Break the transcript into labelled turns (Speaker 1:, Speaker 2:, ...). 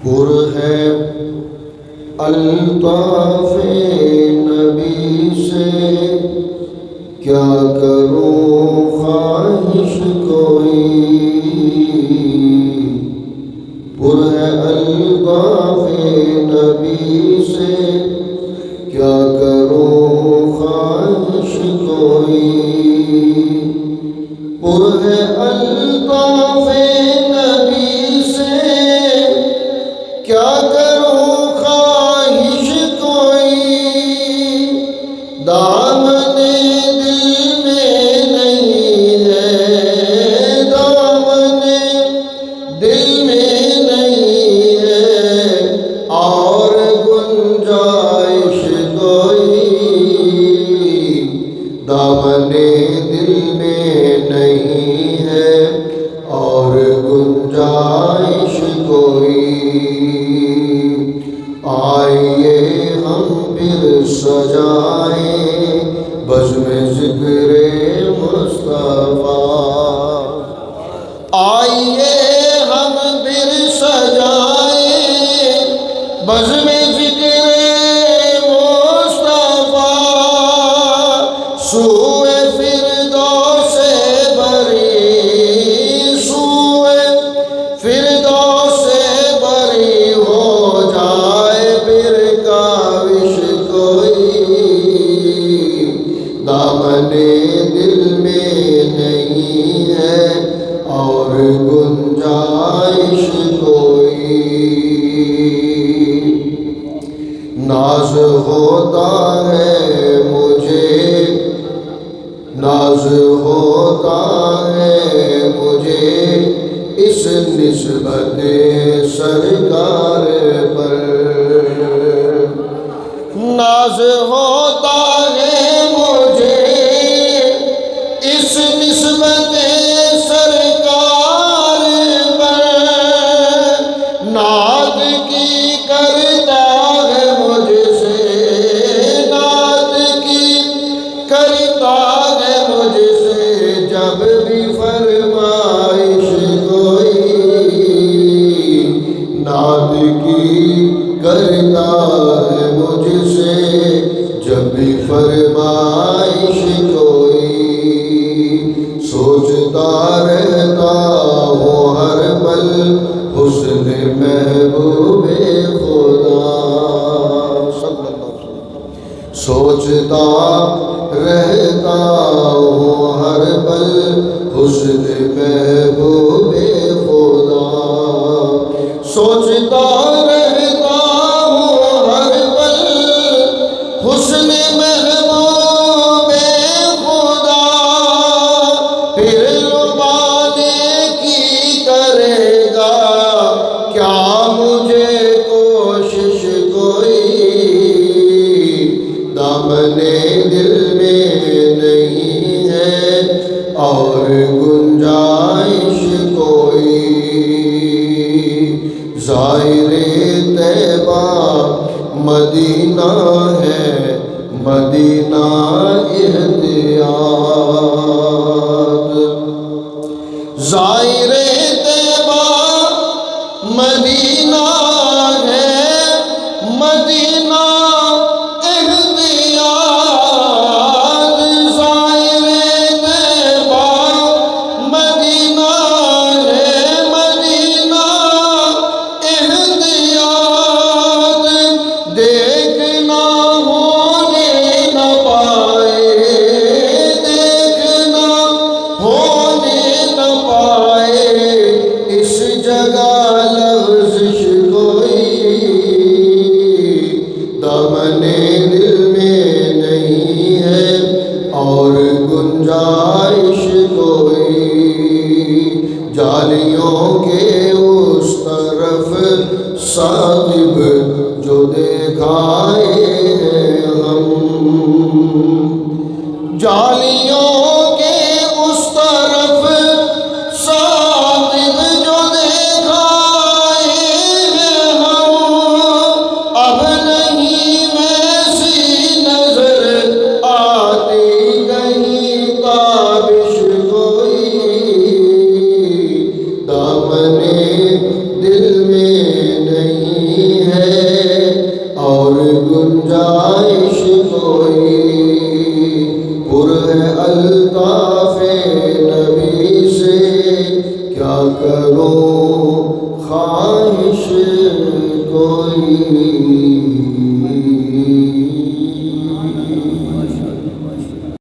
Speaker 1: پر ہے الطاف نبی سے، کیا کروں خواہش کوئی. پر ہے الطاف نبی سے، کیا کروں خواہش کوئی. پر ہے الطاف نبی سے، کیا کروں خواہش کوئی. دامن دل میں نہیں ہے، دامن دل میں نہیں ہے اور گنجائش کوئی. دامن دل میں نہیں ہے اور گنجائش کوئی. آئیے ہم پھر سجائیں بزم ذکر مصطفیٰ. آئیے ہم پھر سجائیں بزم ذکر مصطفیٰ. سوئے فردوس بری، سوئے فردوس بری ہو جائے پھر کاوش کوئی. دامن دل میں نہیں ہے اور گنجائش کوئی. ناز ہوتا ہے مجھے، ناز ہوتا ہے مجھے اس نسبت سرکار پر. ناز ہوتا ہے مجھے اس نسبت سرکار پر. نعت کی کرتا ہے مجھ سے، نعت کی کرتا ہے مجھ سے جب بھی فرمائش کوئی. نعت کی کرتا ہے مجھ سے جب بھی فرمائش کوئی. سوچتا رہتا ہوں ہر پل حسن محبوب خدا. سوچتا رہتا ہوں ہر پل حسن محبوب خدا. سوچتا رہتا ہوں ہر پل حسن محبوب خدا. پھر لبانے کی کرے گا کیا مجھے کوشش کوئی. دامن دل میں نہیں ہے اور گنجائش کوئی. ظاہر طیبہ مدینہ ہے، مدینہ احتیاط. ظاہر طیبہ مدینہ ہے، مدینہ احتیاط. ظاہر طیبہ مدینہ ہے، مدینہ احتیاط. دیکھنا ہونے نہ پائے، دیکھنا ہونے نہ پائے اس جگہ لغزش کوئی. دامن دل میں نہیں ہے اور گنجائش کوئی. جالیوں کے اس طرف صاحب جو دیکھائے ہیں ہم، جالیوں کے اس طرف صاحب جو دیکھائے ہیں ہم. اب نہیں ویسی نظر آتی کہیں تابش کوئی. دامن دل میں نہیں ہے اور گنجائش کوئی، پر ہے الطاف نبی سے کیا کروں خواہش کوئی۔